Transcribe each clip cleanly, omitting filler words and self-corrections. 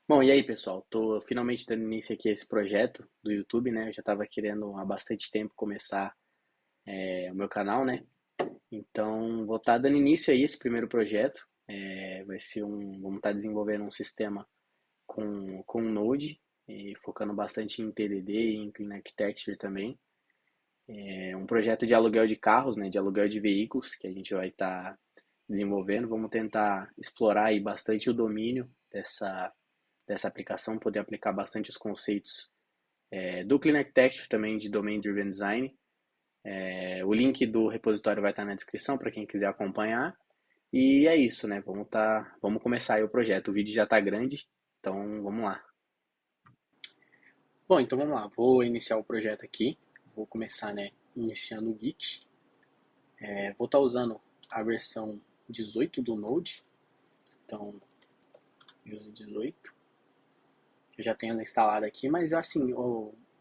Bom, e aí, pessoal? Tô finalmente dando início aqui a esse projeto do YouTube, né? Eu já estava querendo há bastante tempo começar o meu canal, né? Então, vou estar dando início aí a esse primeiro projeto. Vai ser vamos estar desenvolvendo um sistema com Node, e focando bastante em TDD e em Clean Architecture também. É um projeto de aluguel de carros, né? De aluguel de veículos que a gente vai estar desenvolvendo. Vamos tentar explorar aí bastante o domínio dessa aplicação, poder aplicar bastante os conceitos do Clean Architecture, também de Domain Driven Design. O link do repositório vai estar na descrição para quem quiser acompanhar. E é isso, né? Vamos começar aí o projeto. O vídeo já está grande, então vamos lá. Bom, então vamos lá. Vou iniciar o projeto aqui. Vou começar, né, iniciando o Git. Vou estar usando a versão 18 do Node. Então, eu uso 18. Eu já tenho ela instalada aqui, mas assim,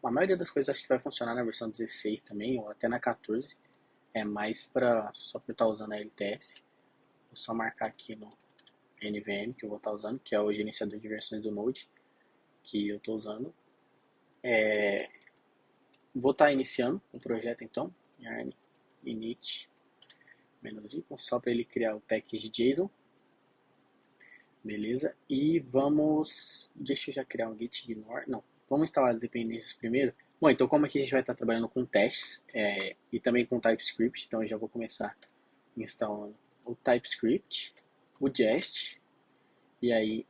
a maioria das coisas acho que vai funcionar na versão 16 também, ou até na 14. É mais só para estar usando a LTS. Vou só marcar aqui no NVM que eu vou estar usando, que é o gerenciador de versões do Node que eu estou usando. Vou estar iniciando o projeto então, yarn init -y, só para ele criar o package JSON. Beleza? E deixa eu já criar um git ignore. Não, vamos instalar as dependências primeiro. Bom, então como aqui a gente vai estar trabalhando com testes e também com TypeScript, então eu já vou começar instalando o TypeScript, o Jest, e aí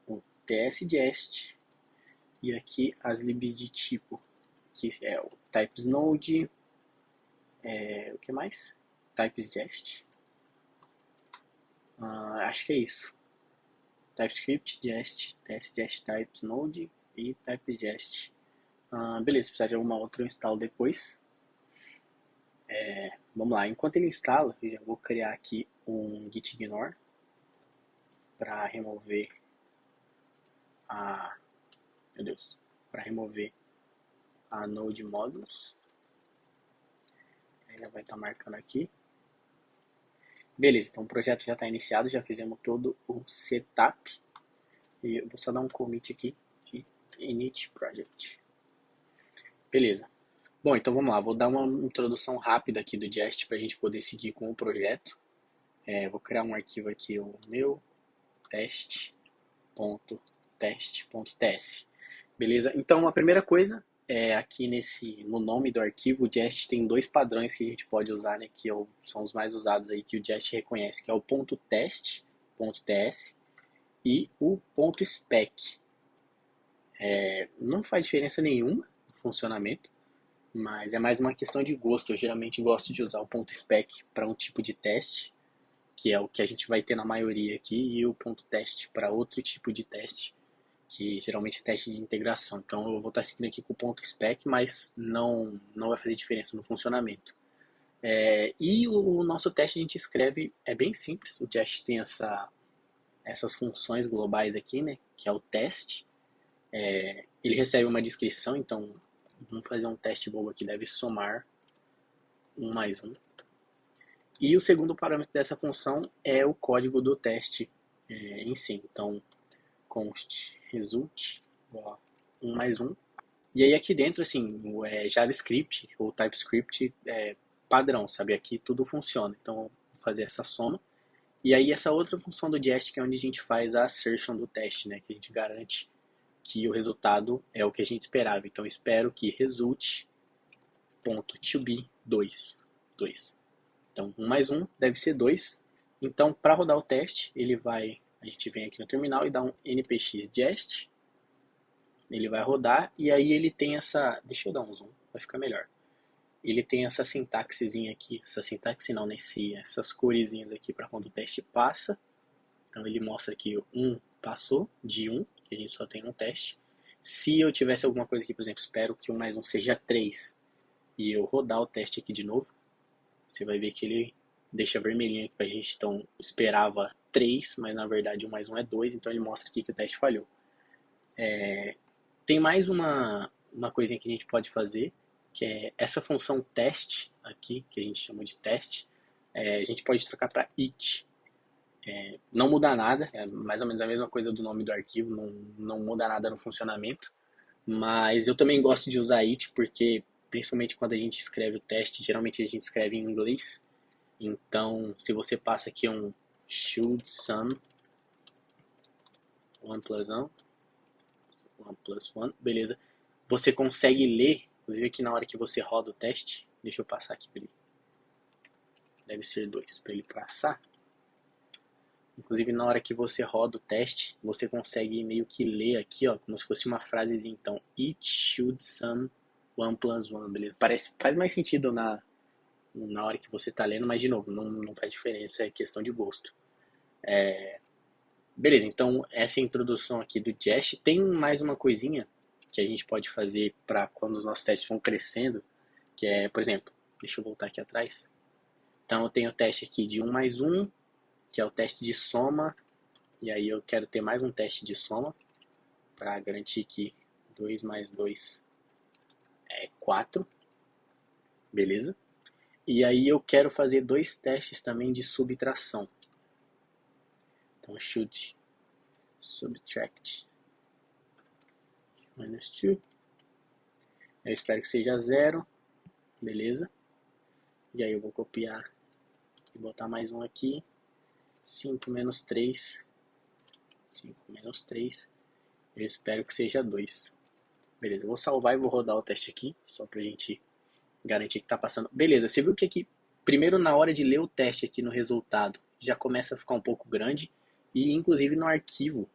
o tsJest, e aqui as libs de tipo, que é o typesNode, o que mais? TypesJest. Acho que é isso. TypeScript, Jest, tsJest, typesNode e TypesJest. Beleza, se precisar de alguma outra eu instalo depois. Vamos lá, enquanto ele instala, eu já vou criar aqui um git ignore para remover a, meu Deus, para remover a node modules. Aí já vai estar marcando aqui. Beleza, então o projeto já está iniciado, já fizemos todo o setup. E eu vou só dar um commit aqui de init project. Beleza. Bom, então vamos lá, vou dar uma introdução rápida aqui do Jest para a gente poder seguir com o projeto. Vou criar um arquivo aqui, o meu teste.test.ts. Beleza? Então a primeira coisa aqui no nome do arquivo, o Jest tem dois padrões que a gente pode usar, né, que são os mais usados aí, que o Jest reconhece, que é o .test.ts e o .spec. Não faz diferença nenhuma no funcionamento, mas é mais uma questão de gosto. Eu geralmente gosto de usar o .spec para um tipo de teste, que é o que a gente vai ter na maioria aqui, e o .test para outro tipo de teste, que geralmente é teste de integração. Então eu vou estar seguindo aqui com o .spec, mas não vai fazer diferença no funcionamento. E o nosso teste a gente escreve, é bem simples, o Jest tem essas funções globais aqui, né, que é o teste. Ele recebe uma descrição, então vamos fazer um teste bobo aqui, deve somar 1 mais 1. E o segundo parâmetro dessa função é o código do teste em si. Então, const result 1 mais 1. E aí aqui dentro, assim, o JavaScript ou TypeScript padrão, sabe? Aqui tudo funciona. Então, vou fazer essa soma. E aí essa outra função do Jest, que é onde a gente faz a assertion do teste, né? Que a gente garante que o resultado é o que a gente esperava. Então, espero que result.tobe 2. Então, 1 mais 1 deve ser 2. Então, para rodar o teste, a gente vem aqui no terminal e dá um npx jest. Ele vai rodar e aí ele tem essa... Deixa eu dar um zoom, vai ficar melhor. Ele tem essa sintaxezinha aqui, essa sintaxe não, essas coresinhas aqui para quando o teste passa. Então ele mostra que o 1 passou de 1, que a gente só tem um teste. Se eu tivesse alguma coisa aqui, por exemplo, espero que 1 mais 1 seja 3 e eu rodar o teste aqui de novo, você vai ver que ele deixa vermelhinho aqui pra gente. Então esperava 3, mas na verdade 1 mais 1 é 2, então ele mostra aqui que o teste falhou. Tem mais uma coisinha que a gente pode fazer, que é essa função teste aqui, que a gente chama de teste, a gente pode trocar para it. Não muda nada, é mais ou menos a mesma coisa do nome do arquivo, não muda nada no funcionamento. Mas eu também gosto de usar it porque, principalmente quando a gente escreve o teste, geralmente a gente escreve em inglês. Então, se você passa aqui um should sum 1 plus 1, 1 plus 1, beleza. Você consegue ler, inclusive aqui na hora que você roda o teste, deixa eu passar aqui para ele. Deve ser 2, para ele passar. Inclusive na hora que você roda o teste, você consegue meio que ler aqui, ó, como se fosse uma frasezinha. Então, it should sum 1 plus 1, beleza? Faz mais sentido na hora que você está lendo, mas de novo, não faz diferença, é questão de gosto. Beleza, então essa é a introdução aqui do Jest. Tem mais uma coisinha que a gente pode fazer para quando os nossos testes vão crescendo, que é, por exemplo, deixa eu voltar aqui atrás. Então eu tenho o teste aqui de 1 mais 1, que é o teste de soma, e aí eu quero ter mais um teste de soma, para garantir que 2 mais 2 é 4, beleza? E aí eu quero fazer 2 testes também de subtração. Então should subtract minus 2. Eu espero que seja 0, beleza? E aí eu vou copiar e botar mais um aqui. 5 menos 3. 5 menos 3. Eu espero que seja 2. Beleza, eu vou salvar e vou rodar o teste aqui, só pra gente garantir que tá passando. Beleza, você viu que aqui, primeiro na hora de ler o teste aqui no resultado, já começa a ficar um pouco grande. E inclusive no arquivo,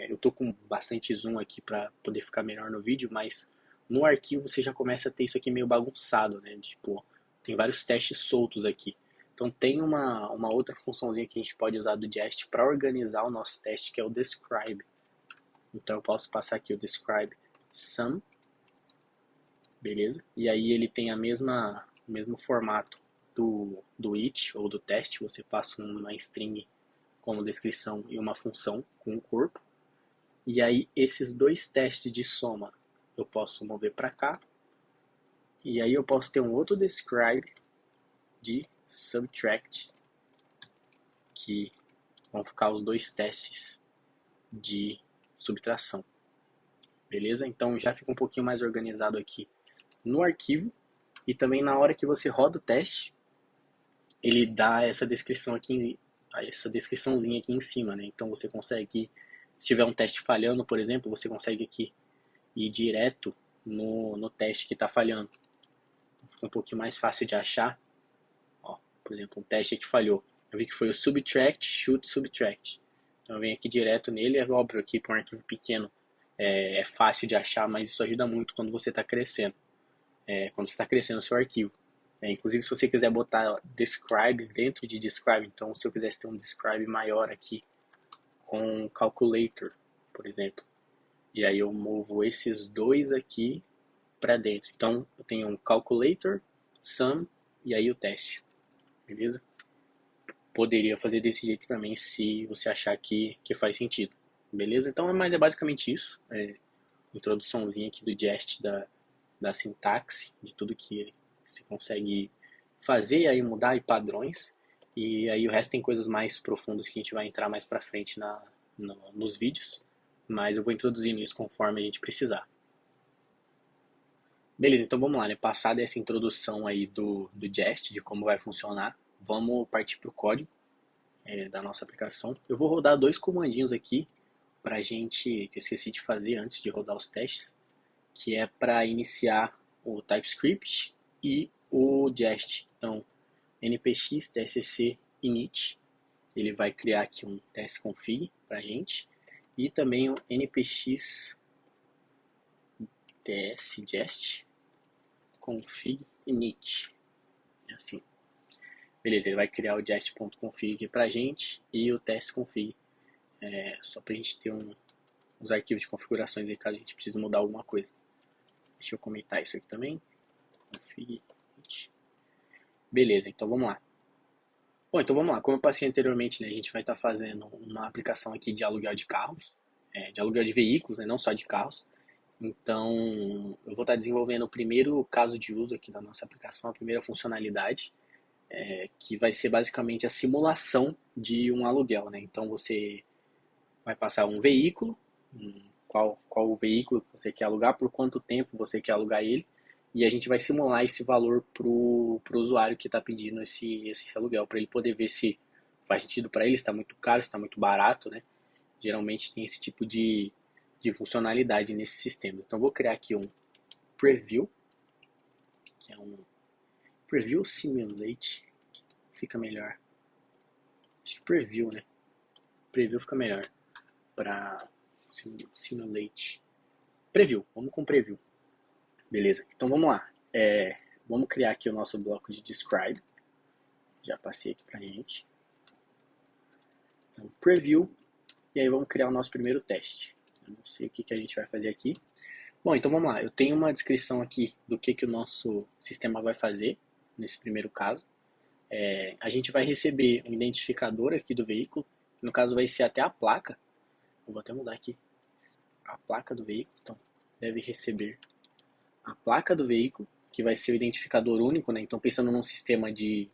eu tô com bastante zoom aqui para poder ficar melhor no vídeo, mas no arquivo você já começa a ter isso aqui meio bagunçado, né? Tipo, tem vários testes soltos aqui. Então tem uma outra funçãozinha que a gente pode usar do Jest para organizar o nosso teste, que é o describe. Então eu posso passar aqui o describe sum, beleza? E aí ele tem o mesmo formato do it ou do teste. Você passa uma string como descrição e uma função com o corpo. E aí esses 2 testes de soma eu posso mover para cá. E aí eu posso ter um outro describe de subtract, que vão ficar os 2 testes de subtração. Beleza? Então já fica um pouquinho mais organizado aqui no arquivo. E também na hora que você roda o teste, ele dá essa descrição aqui, essa descriçãozinha aqui em cima, né? Então você consegue, se tiver um teste falhando, por exemplo, você consegue aqui ir direto no teste que está falhando. Fica um pouquinho mais fácil de achar. Ó, por exemplo, um teste que falhou. Eu vi que foi o subtract, should subtract. Então eu venho aqui direto nele. É óbvio que para um arquivo pequeno é fácil de achar, mas isso ajuda muito quando você está crescendo. Quando você está crescendo o seu arquivo. Inclusive, se você quiser botar describes dentro de describe, então se eu quisesse ter um describe maior aqui com calculator, por exemplo, e aí eu movo esses 2 aqui para dentro. Então eu tenho um calculator, sum e aí o teste, beleza? Poderia fazer desse jeito também se você achar que faz sentido, beleza? Então, mas é basicamente isso. Introduçãozinha aqui do Jest, da sintaxe, de tudo que você consegue fazer, aí mudar e padrões. E aí o resto tem coisas mais profundas que a gente vai entrar mais pra frente nos vídeos. Mas eu vou introduzindo isso conforme a gente precisar. Beleza, então vamos lá, né? Passada essa introdução aí do Jest, de como vai funcionar, vamos partir para o código da nossa aplicação. Eu vou rodar 2 comandinhos aqui pra gente, que eu esqueci de fazer antes de rodar os testes, que é para iniciar o TypeScript e o Jest. Então, npx tsc init, ele vai criar aqui um testconfig para a gente, e também o npx tsgest config init. É assim. Beleza, ele vai criar o jest.config aqui para a gente e o testconfig, só para a gente ter uns arquivos de configurações aí caso a gente precise mudar alguma coisa. Deixa eu comentar isso aqui também. Config. Beleza, então vamos lá. Bom, então vamos lá. Como eu passei anteriormente, né, a gente vai estar fazendo uma aplicação aqui de aluguel de carros, de aluguel de veículos, né, não só de carros. Então, eu vou estar desenvolvendo o primeiro caso de uso aqui da nossa aplicação, a primeira funcionalidade. que vai ser basicamente a simulação de um aluguel, né? Então você vai passar um veículo, qual o veículo que você quer alugar, por quanto tempo você quer alugar ele, e a gente vai simular esse valor pro usuário que está pedindo esse aluguel, para ele poder ver se faz sentido para ele, se está muito caro, se está muito barato, né? Geralmente tem esse tipo de funcionalidade nesses sistemas. Então vou criar aqui um preview, que é um preview simulate, fica melhor. Acho que preview, né? Preview fica melhor para simulate. Preview, vamos com preview. Beleza, então vamos lá. Vamos criar aqui o nosso bloco de describe. Já passei aqui pra gente. Então, preview. E aí vamos criar o nosso primeiro teste. Eu não sei o que a gente vai fazer aqui. Bom, então vamos lá. Eu tenho uma descrição aqui do que o nosso sistema vai fazer nesse primeiro caso. A gente vai receber um identificador aqui do veículo. No caso vai ser até a placa. Eu vou até mudar aqui. A placa do veículo. Então, deve receber a placa do veículo, que vai ser o identificador único, né? Então, pensando num sistema de...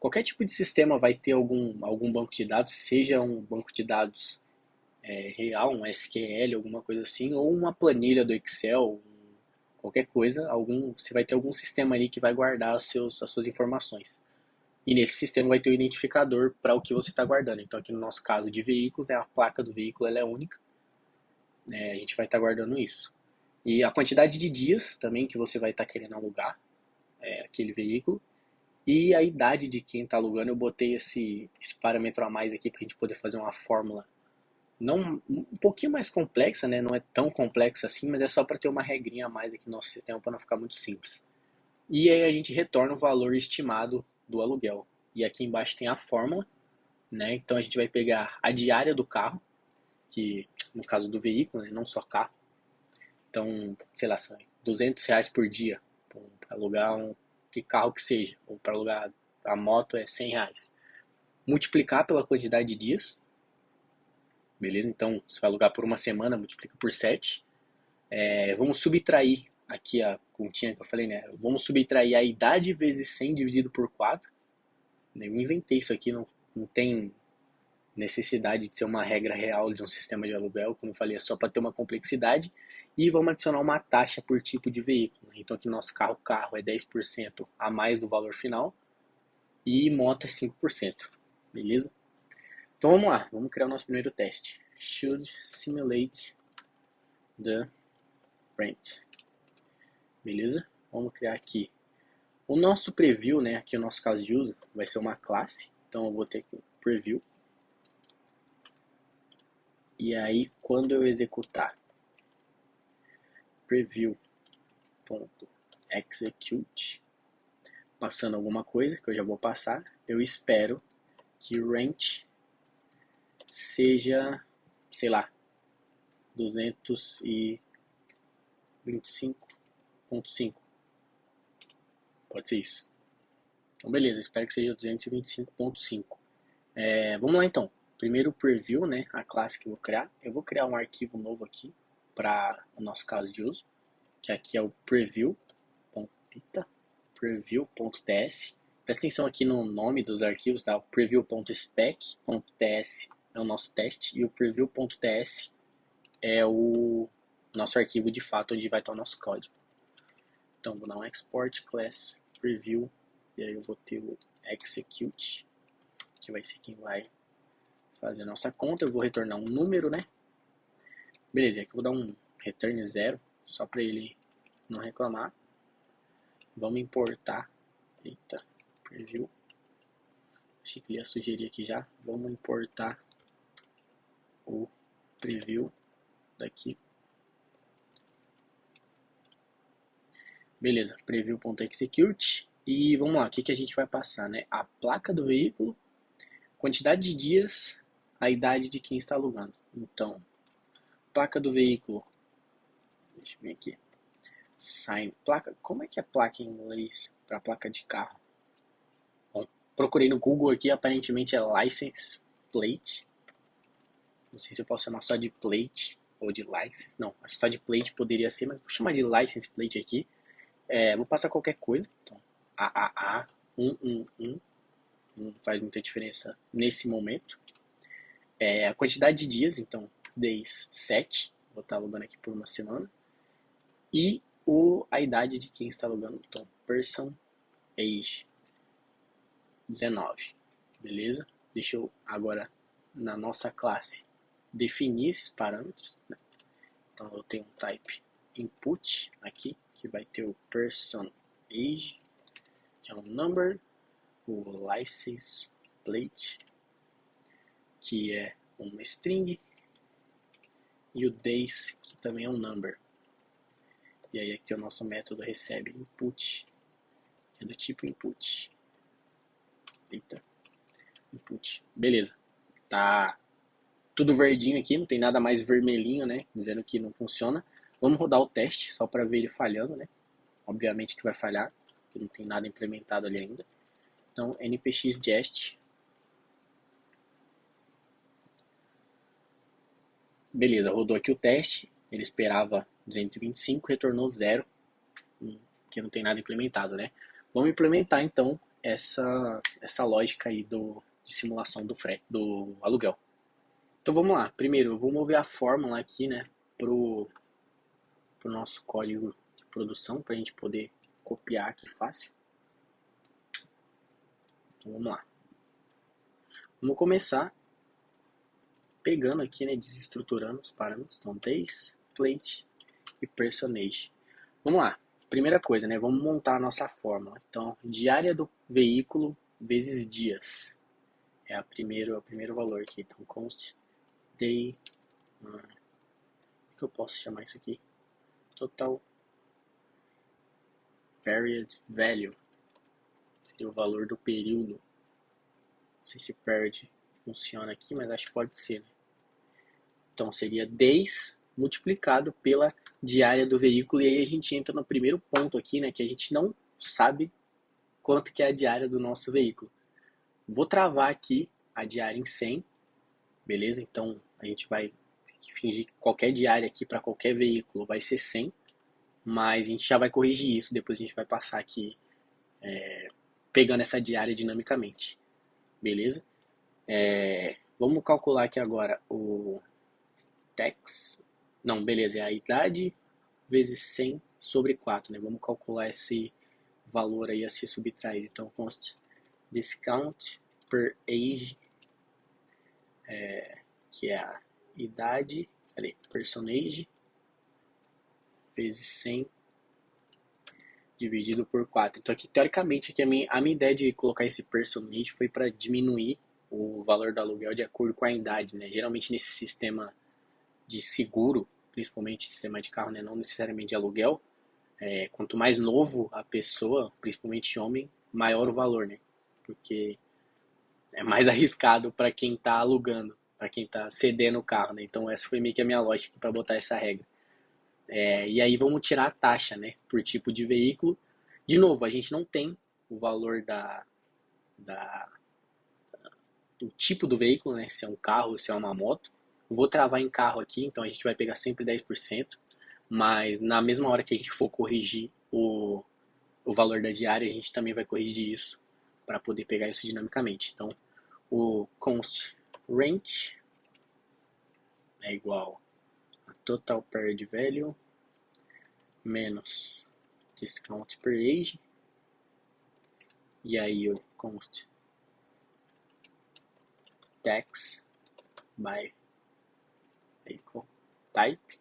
Qualquer tipo de sistema vai ter algum banco de dados, seja um banco de dados real, um SQL, alguma coisa assim, ou uma planilha do Excel, qualquer coisa, você vai ter algum sistema ali que vai guardar as suas informações. E nesse sistema vai ter o identificador para o que você está guardando. Então, aqui no nosso caso de veículos, a placa do veículo ela é única. A gente vai estar guardando isso. E a quantidade de dias também que você vai estar querendo alugar aquele veículo. E a idade de quem está alugando, eu botei esse parâmetro a mais aqui para a gente poder fazer uma fórmula um pouquinho mais complexa, né? Não é tão complexa assim, mas é só para ter uma regrinha a mais aqui no nosso sistema para não ficar muito simples. E aí a gente retorna o valor estimado do aluguel. E aqui embaixo tem a fórmula, né? Então a gente vai pegar a diária do carro, que no caso do veículo, né? Não só carro. Então, sei lá, são R$ 200 por dia para alugar que carro que seja, ou para alugar a moto é R$ 100. Multiplicar pela quantidade de dias, beleza? Então, você vai alugar por uma semana, multiplica por 7. Vamos subtrair aqui a continha que eu falei, né? Vamos subtrair a idade vezes 100 dividido por 4. Eu inventei isso aqui, não tem necessidade de ser uma regra real de um sistema de aluguel, como eu falei, é só para ter uma complexidade. E vamos adicionar uma taxa por tipo de veículo. Então aqui no nosso carro é 10% a mais do valor final e moto é 5%, beleza? Então vamos lá, vamos criar o nosso primeiro teste. Should simulate the rent. Beleza? Vamos criar aqui. O nosso preview, né, aqui no nosso caso de uso, vai ser uma classe. Então eu vou ter aqui preview. E aí quando eu executar preview.execute, passando alguma coisa que eu já vou passar, eu espero que o rent seja, sei lá, 225.5. Pode ser isso. Então beleza, espero que seja 225.5. Vamos lá então. Primeiro o preview, né, a classe que eu vou criar. Eu vou criar um arquivo novo aqui para o nosso caso de uso, que aqui é o preview.ts. Presta atenção aqui no nome dos arquivos, tá? O preview.spec.ts é o nosso teste e o preview.ts é o nosso arquivo de fato onde vai estar o nosso código. Então vou dar um export class preview e aí eu vou ter o execute, que vai ser quem vai fazer a nossa conta. Eu vou retornar um número, né? Beleza, aqui eu vou dar um return 0, só para ele não reclamar. Vamos importar. Eita, preview. Achei que ele ia sugerir aqui já. Vamos importar o preview daqui. Beleza, preview.execute. E vamos lá, o que a gente vai passar, né? A placa do veículo, quantidade de dias, a idade de quem está alugando. Então, placa do veículo. Deixa eu ver aqui. Sign. Placa. Como é que é placa em inglês para placa de carro? Bom, procurei no Google aqui, aparentemente é license plate. Não sei se eu posso chamar só de plate ou de license. Não, acho que só de plate poderia ser, mas vou chamar de license plate aqui. Vou passar qualquer coisa. Então, AAA 111 não faz muita diferença nesse momento. A quantidade de dias, então, days 7, vou estar alugando aqui por uma semana. E a idade de quem está alugando, então, person age 19, beleza? Deixa eu agora, na nossa classe, definir esses parâmetros, né? Então, eu tenho um type input aqui, que vai ter o person age, que é um number, o license plate, que é uma string, e o days, que também é um number. E aí aqui o nosso método recebe input, que é do tipo input. Eita, input. Beleza. Tá tudo verdinho aqui, não tem nada mais vermelhinho, né? Dizendo que não funciona. Vamos rodar o teste, só para ver ele falhando, né? Obviamente que vai falhar, porque não tem nada implementado ali ainda. Então, npx-jest. Beleza, rodou aqui o teste. Ele esperava 225, retornou 0, que não tem nada implementado, né? Vamos implementar, então, essa lógica aí de simulação do aluguel. Então, vamos lá. Primeiro, eu vou mover a fórmula aqui, né, pro nosso código de produção, para a gente poder copiar aqui fácil. Então, vamos lá. Vamos começar pegando aqui, né, desestruturando os parâmetros. Então, days, plate e personage. Vamos lá. Primeira coisa, né, vamos montar a nossa fórmula. Então, diária do veículo vezes dias. É o primeiro valor aqui. Então, const day. O que eu posso chamar isso aqui? Total period value. Seria o valor do período. Não sei se period funciona aqui, mas acho que pode ser, né? Então seria days multiplicado pela diária do veículo. E aí a gente entra no primeiro ponto aqui, né? Que a gente não sabe quanto que é a diária do nosso veículo. Vou travar aqui a diária em 100, beleza? Então a gente vai fingir que qualquer diária aqui para qualquer veículo vai ser 100, mas a gente já vai corrigir isso, depois a gente vai passar aqui pegando essa diária dinamicamente, beleza? Vamos calcular aqui agora o tax, não, beleza, é a idade vezes 100 sobre 4, né? Vamos calcular esse valor aí a ser subtraído. Então, const discount per age, que é a idade, personage, vezes 100 dividido por 4. Então aqui, teoricamente, aqui a minha ideia de colocar esse personage foi para diminuir o valor do aluguel de acordo com a idade, né? Geralmente nesse sistema de seguro, principalmente sistema de carro, né? Não necessariamente de aluguel, quanto mais novo a pessoa, principalmente homem, maior o valor, né? Porque é mais arriscado para quem está alugando, para quem está cedendo o carro, né? Então essa foi meio que a minha lógica para botar essa regra. E aí vamos tirar a taxa, né, por tipo de veículo. De novo, a gente não tem o valor do tipo do veículo, né, se é um carro ou se é uma moto. Eu vou travar em carro aqui, então a gente vai pegar sempre 10%, mas na mesma hora que a gente for corrigir o valor da diária, a gente também vai corrigir isso para poder pegar isso dinamicamente. Então, o const rent é igual a total period value menos discount per age, e aí o const tax by vehicle type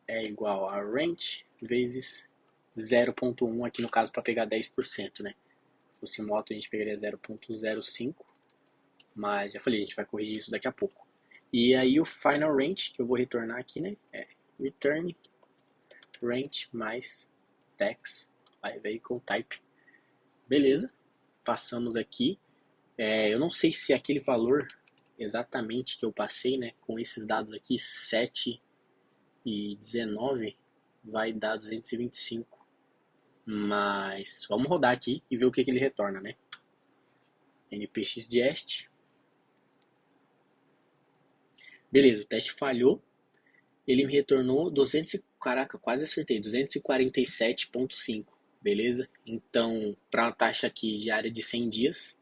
é igual a rent vezes 0.1, aqui no caso para pegar 10%, né? Se fosse moto a gente pegaria 0.05, mas já falei, a gente vai corrigir isso daqui a pouco. E aí o final rent, que eu vou retornar aqui, né, é return rent mais tax by vehicle type. Beleza, passamos aqui. Eu não sei se aquele valor exatamente que eu passei, né, com esses dados aqui, 7 e 19, vai dar 225. Mas vamos rodar aqui e ver o que ele retorna, né? npx-jest. Beleza, o teste falhou. Ele me retornou 200, caraca, quase acertei, 247.5. beleza? Então, para uma taxa aqui diária de 100 dias,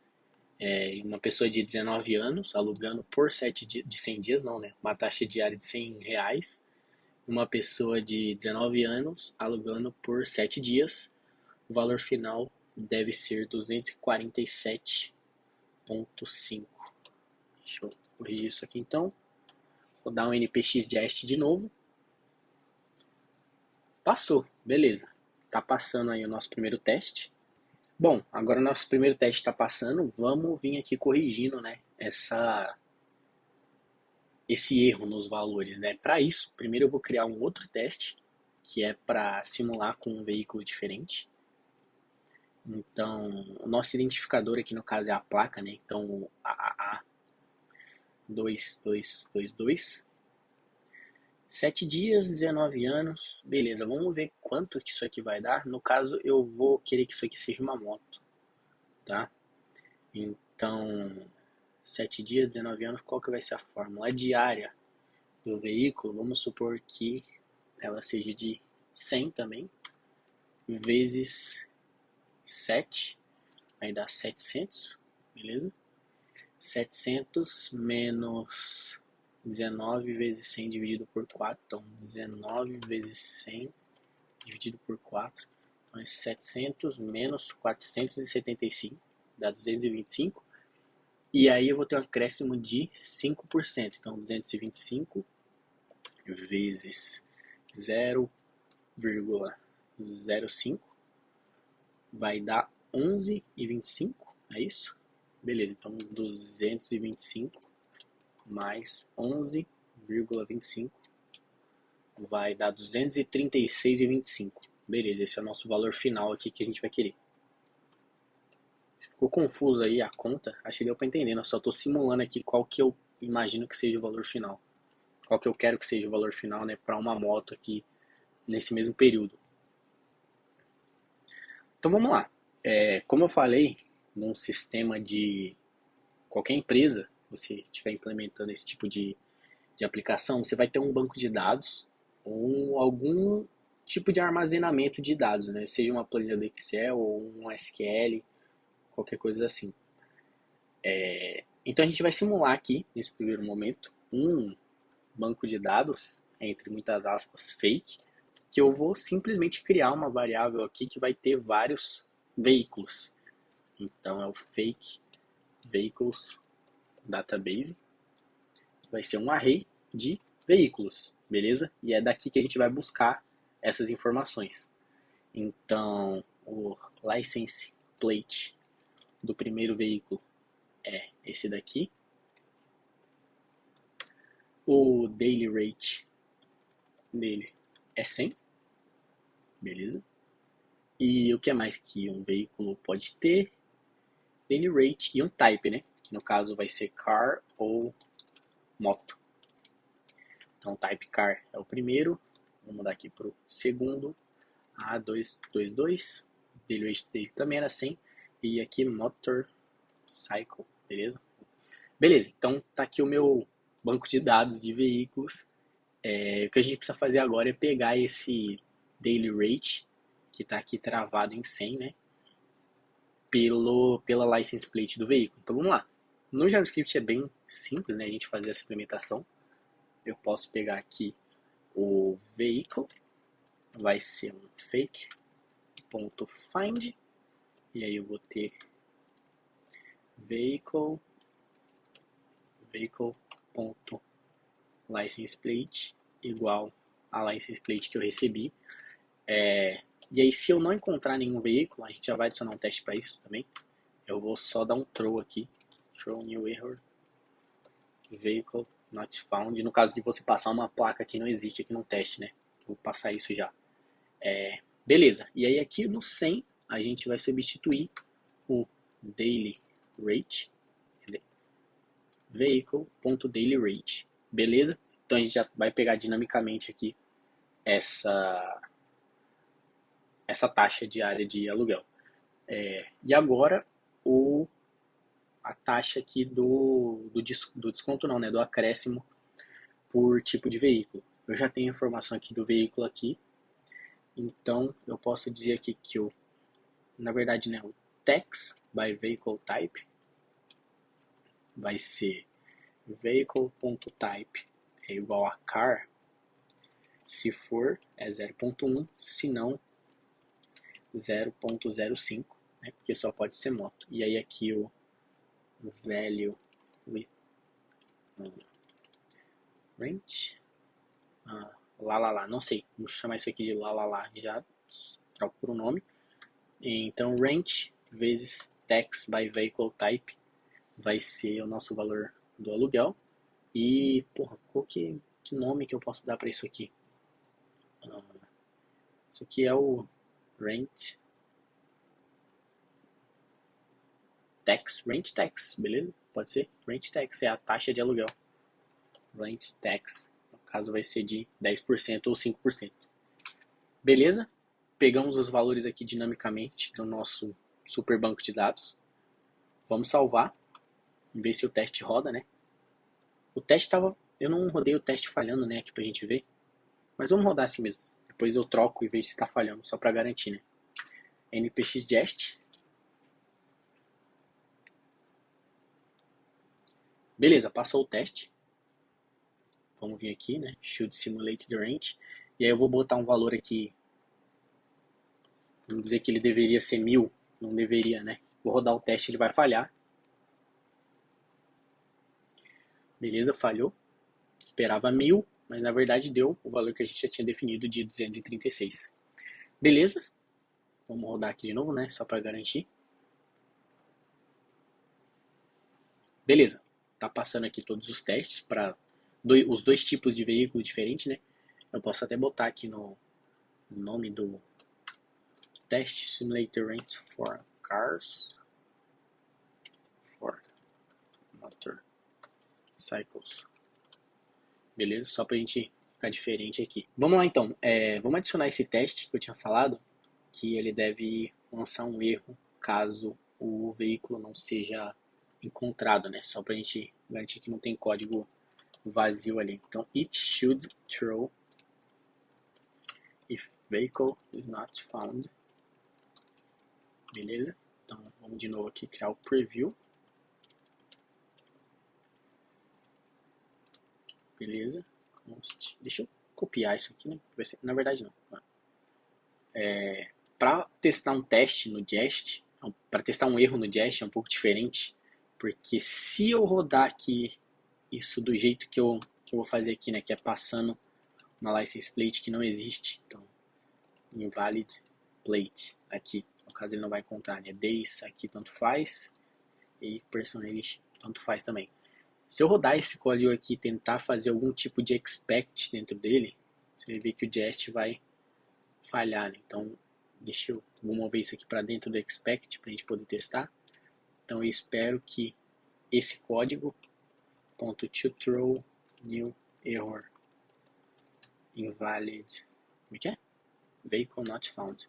uma pessoa de 19 anos alugando por 7 dias, de 100 dias não, né? Uma taxa diária de R$ 100, uma pessoa de 19 anos alugando por 7 dias, o valor final deve ser 247,5. Deixa eu corrigir isso aqui então. Vou dar um npx-gest de novo. Passou, beleza. Tá passando aí o nosso primeiro teste. Bom, agora o nosso primeiro teste está passando, vamos vir aqui corrigindo, né, esse erro nos valores, né? Para isso, primeiro eu vou criar um outro teste, que é para simular com um veículo diferente. Então, o nosso identificador aqui no caso é a placa, né? Então, o AAA2222. 7 dias, 19 anos, beleza, vamos ver quanto que isso aqui vai dar. No caso, eu vou querer que isso aqui seja uma moto, tá? Então, 7 dias, 19 anos, qual que vai ser a fórmula? A diária do veículo, vamos supor que ela seja de 100 também, vezes 7, vai dar 700, beleza? 700 menos 19 vezes 100 dividido por 4, então 19 vezes 100 dividido por 4, então é 700 menos 475, dá 225, e aí eu vou ter um acréscimo de 5%, então 225 vezes 0,05 vai dar 11,25, é isso? Beleza, então 225 mais 11,25 vai dar 236,25. Beleza, esse é o nosso valor final aqui que a gente vai querer. Se ficou confuso aí a conta, acho que deu para entender. Eu só estou simulando aqui qual que eu imagino que seja o valor final. Qual que eu quero que seja o valor final, né, para uma moto aqui nesse mesmo período. Então vamos lá. Como eu falei, num sistema de qualquer empresa, você estiver implementando esse tipo de aplicação, você vai ter um banco de dados ou algum tipo de armazenamento de dados, né? Seja uma planilha do Excel ou um SQL, qualquer coisa assim. Então a gente vai simular aqui, nesse primeiro momento, um banco de dados, entre muitas aspas, fake, que eu vou simplesmente criar uma variável aqui que vai ter vários veículos. Então é o fake vehicles database, vai ser um array de veículos, beleza? E é daqui que a gente vai buscar essas informações. Então, o license plate do primeiro veículo é esse daqui. O daily rate dele é 100, beleza? E o que mais que um veículo pode ter? Daily rate e um type, né? Que no caso vai ser car ou moto. Então, type car é o primeiro. Vamos mudar aqui para o segundo. A222. Daily rate dele também era 100. E aqui motorcycle, beleza? Beleza, então tá aqui o meu banco de dados de veículos. O que a gente precisa fazer agora é pegar esse daily rate, que está aqui travado em 100, né? Pela license plate do veículo. Então vamos lá. No JavaScript é bem simples, né? A gente fazer essa implementação. Eu posso pegar aqui o vehicle, vai ser um fake.find, e aí eu vou ter vehicle.licenseplate igual a license plate que eu recebi. E aí, se eu não encontrar nenhum veículo, a gente já vai adicionar um teste para isso também. Eu vou só dar um throw aqui, throw new error, vehicle not found. No caso de você passar uma placa que não existe aqui no teste, né? Vou passar isso já. Beleza, e aí aqui no 100 a gente vai substituir o daily rate, vehicle.dailyRate, beleza? Então a gente já vai pegar dinamicamente aqui essa taxa diária de aluguel. E agora a taxa aqui do desconto não, né? Do acréscimo por tipo de veículo. Eu já tenho a informação aqui do veículo aqui, então eu posso dizer aqui que o na verdade, né, o text by vehicle type vai ser vehicle.type é igual a car, se for é 0.1, se não 0.05, né, porque só pode ser moto. E aí aqui o value with range, não sei, vou chamar isso aqui de já procuro o nome. Então range vezes text by vehicle type vai ser o nosso valor do aluguel. E, porra, que nome que eu posso dar para isso aqui? Isso aqui é o rent tax, beleza? Pode ser? Rent tax é a taxa de aluguel. Rent tax, no caso vai ser de 10% ou 5%. Beleza? Pegamos os valores aqui dinamicamente do nosso super banco de dados. Vamos salvar e ver se o teste roda, né? O teste estava... Eu não rodei o teste falhando, né, aqui pra gente ver. Mas vamos rodar assim mesmo. Depois eu troco e vejo se está falhando, só para garantir, né? npx-gest. Beleza, passou o teste. Vamos vir aqui, né? Should simulate the range. E aí eu vou botar um valor aqui. Vamos dizer que ele deveria ser 1000. Não deveria, né? Vou rodar o teste, ele vai falhar. Beleza, falhou. Esperava 1000, mas na verdade deu o valor que a gente já tinha definido de 236. Beleza? Vamos rodar aqui de novo, né? Só para garantir. Beleza. Tá passando aqui todos os testes para os dois tipos de veículo diferentes, né? Eu posso até botar aqui no nome do teste Simulator Rent for Cars for Motorcycles. Beleza? Só pra gente ficar diferente aqui. Vamos lá então. Vamos adicionar esse teste que eu tinha falado, que ele deve lançar um erro caso o veículo não seja encontrado, né? Só pra gente garantir que não tem código vazio ali. Então, it should throw if vehicle is not found. Beleza? Então, vamos de novo aqui criar o preview. Beleza? Deixa eu copiar isso aqui, né? Na verdade, não. Para testar um teste no Jest, para testar um erro no Jest é um pouco diferente, porque se eu rodar aqui isso do jeito que eu vou fazer aqui, né, que é passando uma license plate que não existe, então invalid plate aqui, no caso ele não vai encontrar, né, days aqui tanto faz e personage tanto faz também. Se eu rodar esse código aqui e tentar fazer algum tipo de expect dentro dele, você vai ver que o Jest vai falhar, né? Então vou mover isso aqui para dentro do expect para a gente poder testar. Então eu espero que esse código .to-throw new error invalid, como é que é? Vehicle not found.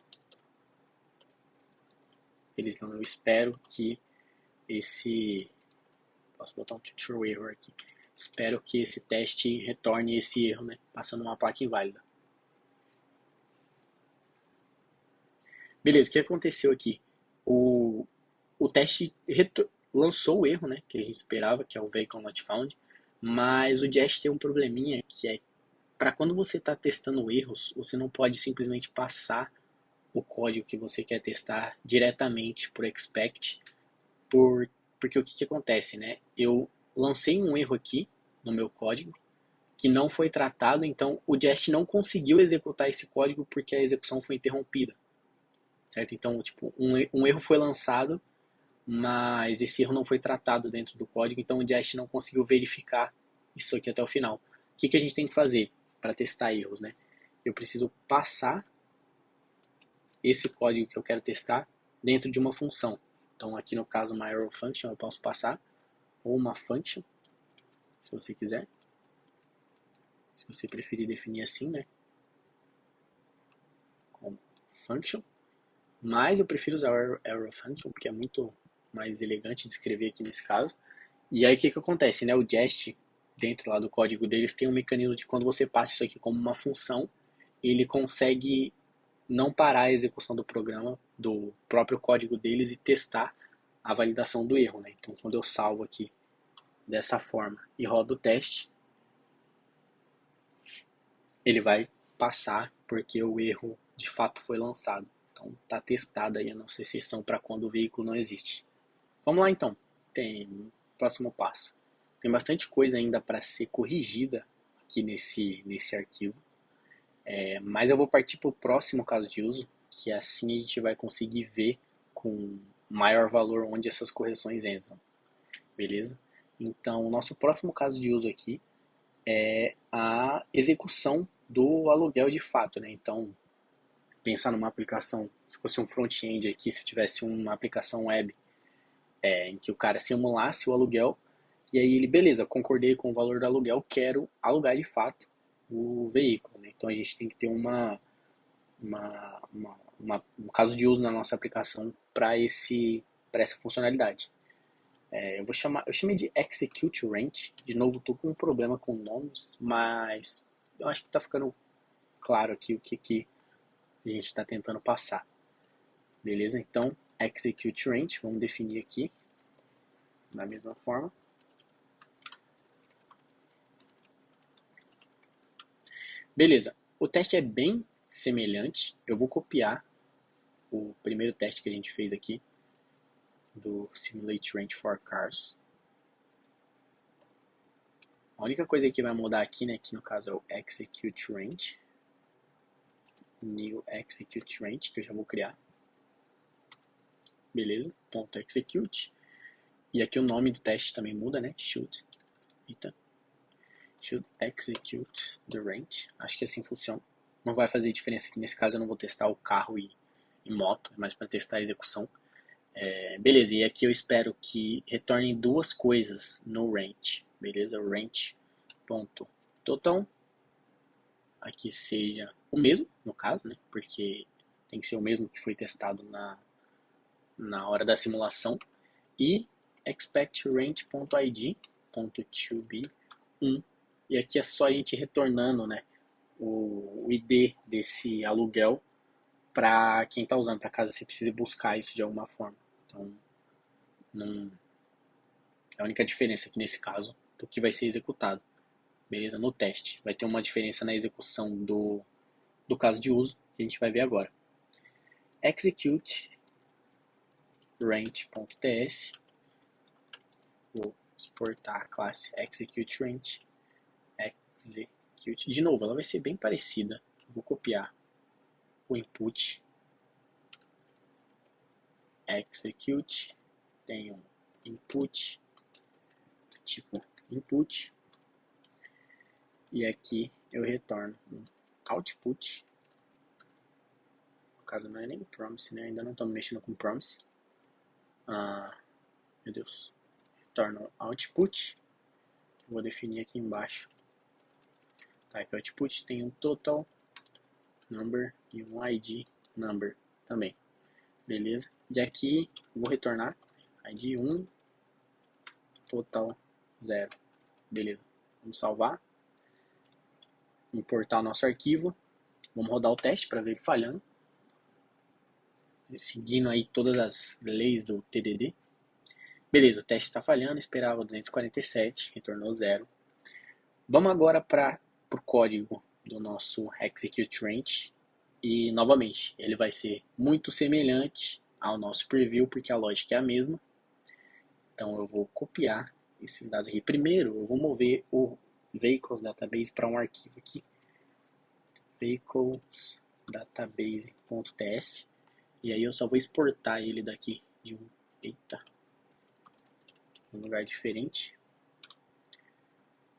Então eu espero que esse, posso botar um to-throw error aqui, espero que esse teste retorne esse erro, né, passando uma placa inválida. Beleza, o que aconteceu aqui? O teste lançou o erro, né, que a gente esperava, que é o vehicle not found, mas o Jest tem um probleminha que é, para quando você está testando erros, você não pode simplesmente passar o código que você quer testar diretamente por expect, porque o que acontece, né? Eu lancei um erro aqui no meu código que não foi tratado, então o Jest não conseguiu executar esse código porque a execução foi interrompida, certo? Então, tipo, um erro foi lançado, mas esse erro não foi tratado dentro do código, então o Jest não conseguiu verificar isso aqui até o final. O que a gente tem que fazer para testar erros, né? Eu preciso passar esse código que eu quero testar dentro de uma função. Então aqui no caso uma arrow function eu posso passar, ou uma function, se você quiser. Se você preferir definir assim, né? Como function. Mas eu prefiro usar arrow function, porque é muito mais elegante de escrever aqui nesse caso. E aí o que acontece, né? O Jest, dentro lá do código deles, tem um mecanismo de quando você passa isso aqui como uma função, ele consegue não parar a execução do programa do próprio código deles e testar a validação do erro, né? Então, quando eu salvo aqui dessa forma e rodo o teste, ele vai passar porque o erro de fato foi lançado. Então, está testada aí a nossa exceção para quando o veículo não existe. Vamos lá então. Tem próximo passo. Tem bastante coisa ainda para ser corrigida aqui nesse arquivo. Mas eu vou partir para o próximo caso de uso, que assim a gente vai conseguir ver com maior valor onde essas correções entram. Beleza? Então, o nosso próximo caso de uso aqui é a execução do aluguel de fato, né? Então, pensar numa aplicação, se fosse um front-end aqui, se eu tivesse uma aplicação web em que o cara simulasse o aluguel, e aí ele, beleza, concordei com o valor do aluguel, quero alugar de fato o veículo, né? Então a gente tem que ter um caso de uso na nossa aplicação para essa funcionalidade. Eu chamei de Execute Rent. De novo, estou com um problema com nomes, mas eu acho que está ficando claro aqui o que a gente está tentando passar. Beleza? Então, Execute Rent, vamos definir aqui da mesma forma. Beleza, o teste é bem semelhante. Eu vou copiar o primeiro teste que a gente fez aqui do Simulate Rent for Cars. A única coisa que vai mudar aqui, né, que no caso é o Execute Rent. New Execute Rent, que eu já vou criar. Beleza, ponto execute. E aqui o nome do teste também muda, né? Should execute the rent. Acho que assim funciona. Não vai fazer diferença aqui. Nesse caso eu não vou testar o carro e moto, mas para testar a execução. Beleza, e aqui eu espero que retornem duas coisas no rent. Beleza, rent.total. Aqui seja o mesmo, no caso, né? Porque tem que ser o mesmo que foi testado na hora da simulação. E expectRent.id.tobe1. E aqui é só a gente retornando, né, o ID desse aluguel para quem está usando, para caso você precise buscar isso de alguma forma. Então, não é a única diferença aqui nesse caso do que vai ser executado. Beleza? No teste. Vai ter uma diferença na execução do caso de uso, que a gente vai ver agora. Execute rent.ts. Vou exportar a classe execute rent. Execute. De novo, ela vai ser bem parecida. Vou copiar o input. Execute. Tem um input tipo input. E aqui eu retorno um output. No caso não é nem promise, né? Ainda não estamos mexendo com promise. Meu Deus. Retorno output. Vou definir aqui embaixo. Type output tem um total number e um ID number também. Beleza? E aqui vou retornar ID 1, total 0. Beleza. Vamos salvar. Importar o nosso arquivo. Vamos rodar o teste para ver ele falhando. Seguindo aí todas as leis do TDD. Beleza, o teste está falhando, esperava 247, retornou 0. Vamos agora para o código do nosso Execute Rent. E, novamente, ele vai ser muito semelhante ao nosso preview, porque a lógica é a mesma. Então, eu vou copiar esses dados aqui. Primeiro, eu vou mover o Vehicles Database para um arquivo aqui. Vehicles Database.ts. E aí eu só vou exportar ele daqui de um lugar diferente.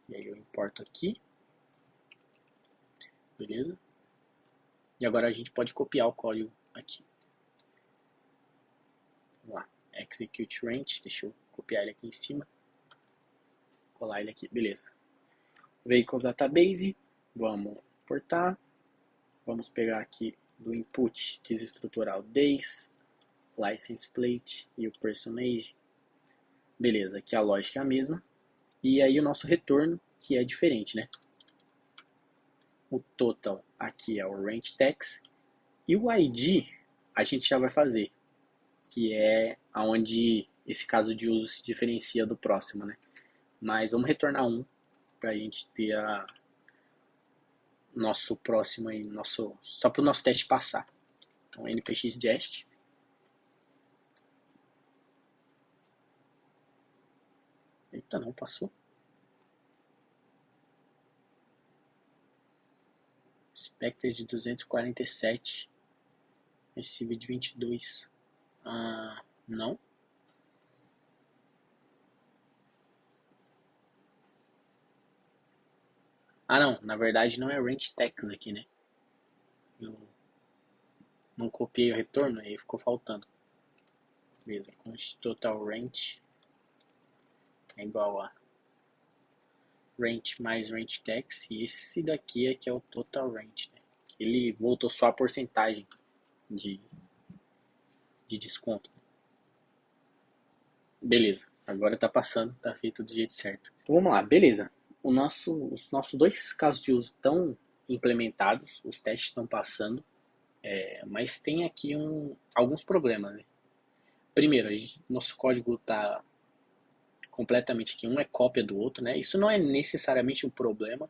E aí eu importo aqui. Beleza? E agora a gente pode copiar o código aqui. Vamos lá. Execute Rent. Deixa eu copiar ele aqui em cima. Colar ele aqui. Beleza. Vehicles Database. Vamos importar. Vamos pegar aqui do input desestruturar o days, license plate e o personage. Beleza, aqui a lógica é a mesma. E aí o nosso retorno, que é diferente, né? O total aqui é o rent tax. E o ID a gente já vai fazer, que é aonde esse caso de uso se diferencia do próximo, né? Mas vamos retornar um para a gente ter nosso próximo aí, só para o nosso teste passar. Então, npx-jest. Eita, não passou. Spectre de 247. Receive de 22. Não. Não. Na verdade não é range text aqui, né? Eu não copiei o retorno, aí ficou faltando. Beleza. Const total range é igual a range mais range text. E esse daqui é que é o total range, né? Ele voltou só a porcentagem de desconto. Beleza, agora tá passando, tá feito do jeito certo. Então vamos lá, beleza. Os nossos dois casos de uso estão implementados, os testes estão passando, mas tem aqui alguns problemas. Né? Primeiro, nosso código está completamente aqui, um é cópia do outro, né? Isso não é necessariamente um problema,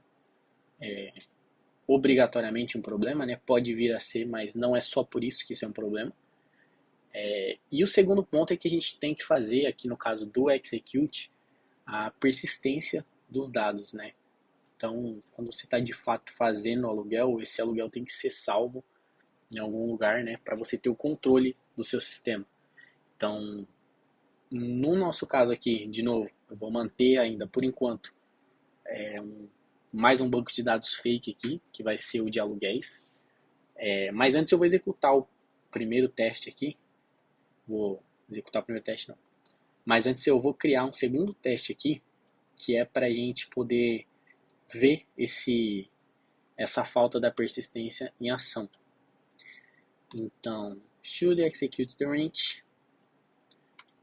obrigatoriamente um problema, né? Pode vir a ser, mas não é só por isso que isso é um problema. E o segundo ponto é que a gente tem que fazer, aqui no caso do execute, a persistência dos dados, né? Então, quando você está de fato fazendo o aluguel, esse aluguel tem que ser salvo em algum lugar, né? Para você ter o controle do seu sistema. Então, no nosso caso aqui, de novo, eu vou manter ainda, por enquanto, mais um banco de dados fake aqui, que vai ser o de aluguéis. Mas antes eu vou executar o primeiro teste aqui. Vou executar o primeiro teste, não. Mas antes eu vou criar um segundo teste aqui, que é para a gente poder ver essa falta da persistência em ação. Então, should execute the range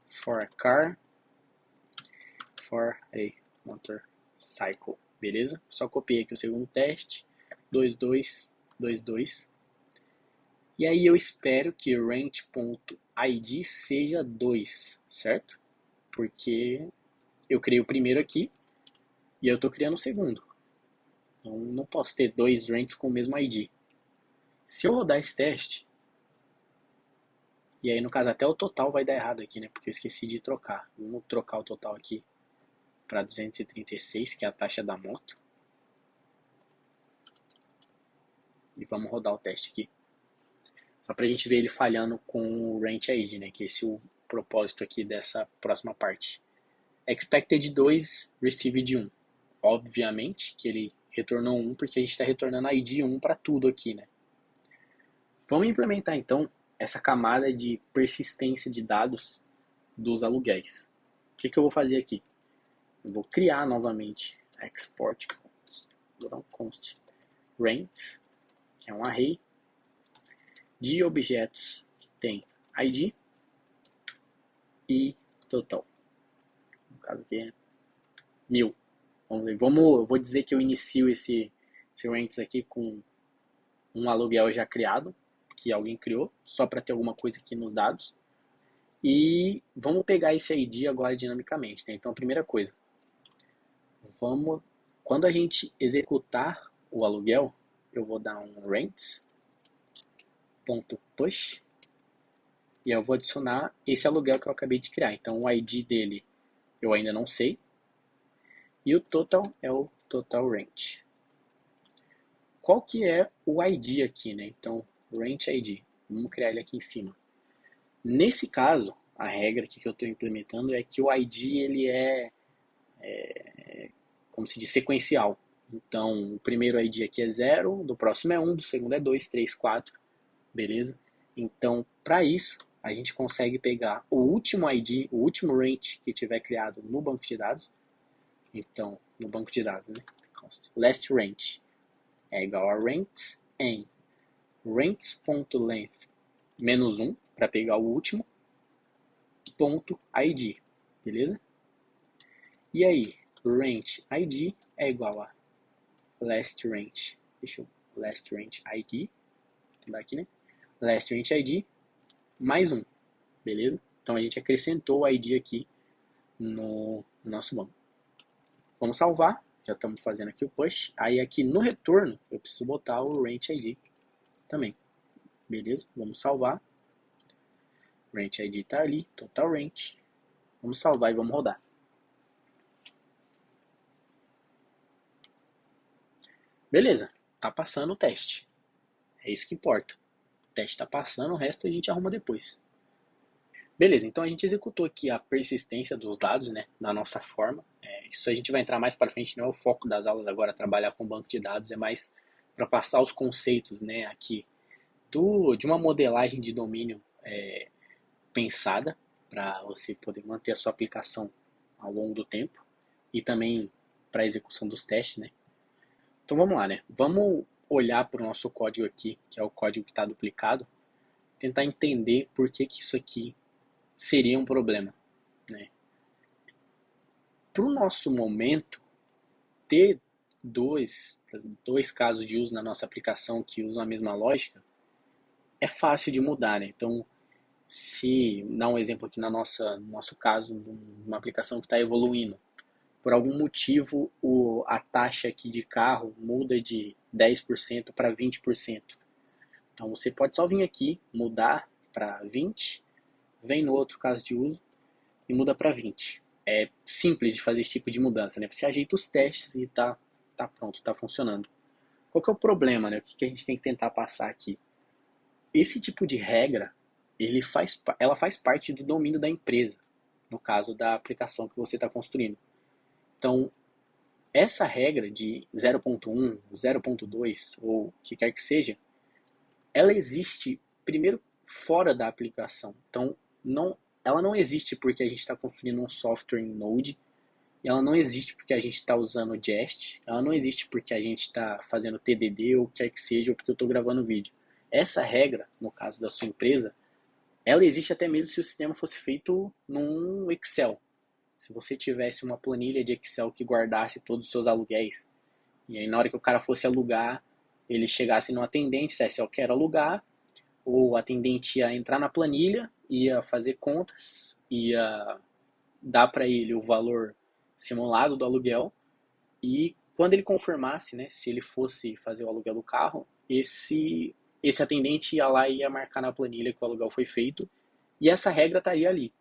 for a car for a motorcycle. Beleza? Só copiei aqui o segundo teste. 2222. E aí eu espero que range.id seja 2, certo? Porque eu criei o primeiro aqui e eu estou criando o segundo. Então não posso ter dois ranges com o mesmo ID. Se eu rodar esse teste, e aí no caso até o total vai dar errado aqui, né? Porque eu esqueci de trocar. Vamos trocar o total aqui para 236, que é a taxa da moto. E vamos rodar o teste aqui. Só para a gente ver ele falhando com o range ID, né? Que esse é o propósito aqui dessa próxima parte. Expected 2, received 1. Obviamente que ele retornou 1 porque a gente está retornando ID 1 para tudo aqui, né? Vamos implementar então essa camada de persistência de dados dos aluguéis. O que eu vou fazer aqui? Eu vou criar novamente export const rents, que é um array de objetos que tem ID e total. No caso aqui é 1000. Vamos ver. Eu vou dizer que eu inicio esse rents aqui com um aluguel já criado, que alguém criou, só para ter alguma coisa aqui nos dados. E vamos pegar esse ID agora dinamicamente. Né? Então, a primeira coisa, quando a gente executar o aluguel, eu vou dar um rents.push e eu vou adicionar esse aluguel que eu acabei de criar. Então, o ID dele eu ainda não sei. E o total é o total rent. Qual que é o ID aqui, né? Então, rent ID. Vamos criar ele aqui em cima. Nesse caso, a regra que eu estou implementando é que o ID ele como se diz, sequencial. Então, o primeiro ID aqui é 0, do próximo é 1, do segundo é 2, 3, 4, beleza? Então, para isso, a gente consegue pegar o último ID, o último range que tiver criado no banco de dados. Então, no banco de dados, né? Last range é igual a rents em rents.length menos 1, para pegar o último, ponto ID, beleza? E aí, range ID é igual a last range, last range ID, daqui, né? Last range ID mais um, beleza? Então a gente acrescentou o ID aqui no nosso banco. Vamos salvar, já estamos fazendo aqui o push. Aí aqui no retorno eu preciso botar o Rent ID também, beleza? Vamos salvar. Rent ID está ali, Total Rent. Vamos salvar e vamos rodar. Beleza, tá passando o teste. É isso que importa. O teste está passando, o resto a gente arruma depois. Beleza, então a gente executou aqui a persistência dos dados, né, na nossa forma. Isso a gente vai entrar mais para frente, não é o foco das aulas agora, trabalhar com banco de dados, é mais para passar os conceitos, né, aqui de uma modelagem de domínio pensada para você poder manter a sua aplicação ao longo do tempo e também para a execução dos testes, né. Então vamos lá, né, vamos olhar para o nosso código aqui, que é o código que está duplicado, tentar entender por que isso aqui seria um problema, né. Para o nosso momento, ter dois casos de uso na nossa aplicação que usam a mesma lógica é fácil de mudar, né? Então, se dar um exemplo aqui no nosso caso, uma aplicação que está evoluindo, por algum motivo a taxa aqui de carro muda de 10% para 20%. Então você pode só vir aqui, mudar para 20, vem no outro caso de uso e muda para 20. É simples de fazer esse tipo de mudança, né? Você ajeita os testes e tá pronto, tá funcionando. Qual que é o problema, né? O que a gente tem que tentar passar aqui? Esse tipo de regra, ela faz parte do domínio da empresa, no caso da aplicação que você está construindo. Então, essa regra de 0.1, 0.2 ou o que quer que seja, ela existe primeiro fora da aplicação. Então, ela não existe porque a gente está construindo um software em Node, ela não existe porque a gente está usando Jest, ela não existe porque a gente está fazendo TDD ou o que quer que seja, ou porque eu estou gravando vídeo. Essa regra, no caso da sua empresa, ela existe até mesmo se o sistema fosse feito num Excel. Se você tivesse uma planilha de Excel que guardasse todos os seus aluguéis, e aí na hora que o cara fosse alugar, ele chegasse no atendente, dissesse, eu quero alugar, o atendente ia entrar na planilha, ia fazer contas, ia dar para ele o valor simulado do aluguel, e quando ele confirmasse, né, se ele fosse fazer o aluguel do carro, esse atendente ia lá e ia marcar na planilha que o aluguel foi feito, e essa regra estaria ali.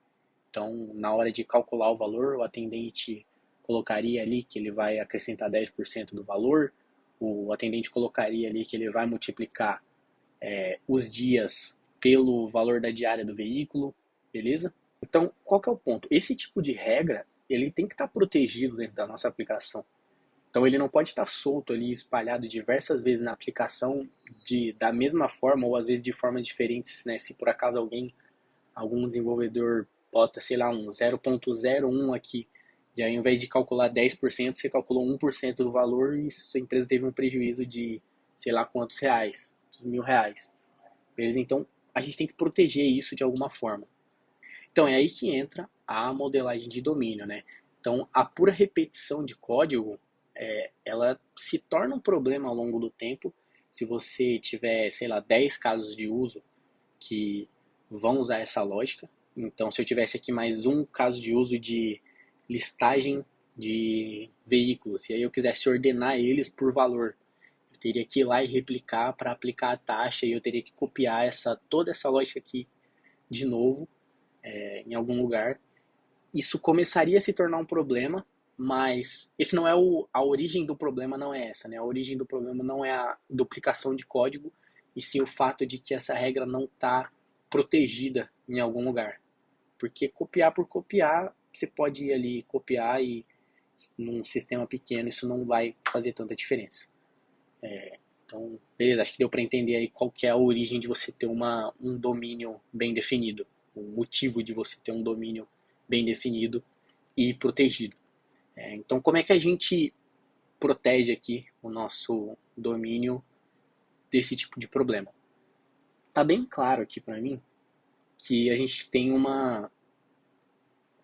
Então, na hora de calcular o valor, o atendente colocaria ali que ele vai acrescentar 10% do valor, o atendente colocaria ali que ele vai multiplicar os dias pelo valor da diária do veículo, beleza? Então, qual que é o ponto? Esse tipo de regra, ele tem que estar protegido dentro da nossa aplicação. Então, ele não pode estar solto ali, espalhado diversas vezes na aplicação da mesma forma ou às vezes de formas diferentes, né? Se por acaso algum desenvolvedor bota, sei lá, um 0.01 aqui, e aí ao invés de calcular 10%, você calculou 1% do valor e sua empresa teve um prejuízo de, sei lá quantos reais, R$ 1.000. Beleza? Então, a gente tem que proteger isso de alguma forma. Então, é aí que entra a modelagem de domínio, né? Então, a pura repetição de código, ela se torna um problema ao longo do tempo se você tiver, sei lá, 10 casos de uso que vão usar essa lógica. Então, se eu tivesse aqui mais um caso de uso de listagem de veículos, e aí eu quisesse ordenar eles por valor, eu teria que ir lá e replicar para aplicar a taxa, e eu teria que copiar toda essa lógica aqui de novo em algum lugar. Isso começaria a se tornar um problema, mas esse não é a origem do problema, não é essa, né? A origem do problema não é a duplicação de código, e sim o fato de que essa regra não está protegida em algum lugar. Porque copiar por copiar, você pode ir ali copiar e num sistema pequeno isso não vai fazer tanta diferença. Então, beleza, acho que deu para entender aí qual que é a origem de você ter um domínio bem definido, o motivo de você ter um domínio bem definido e protegido. Então, como é que a gente protege aqui o nosso domínio desse tipo de problema? Tá bem claro aqui para mim que a gente tem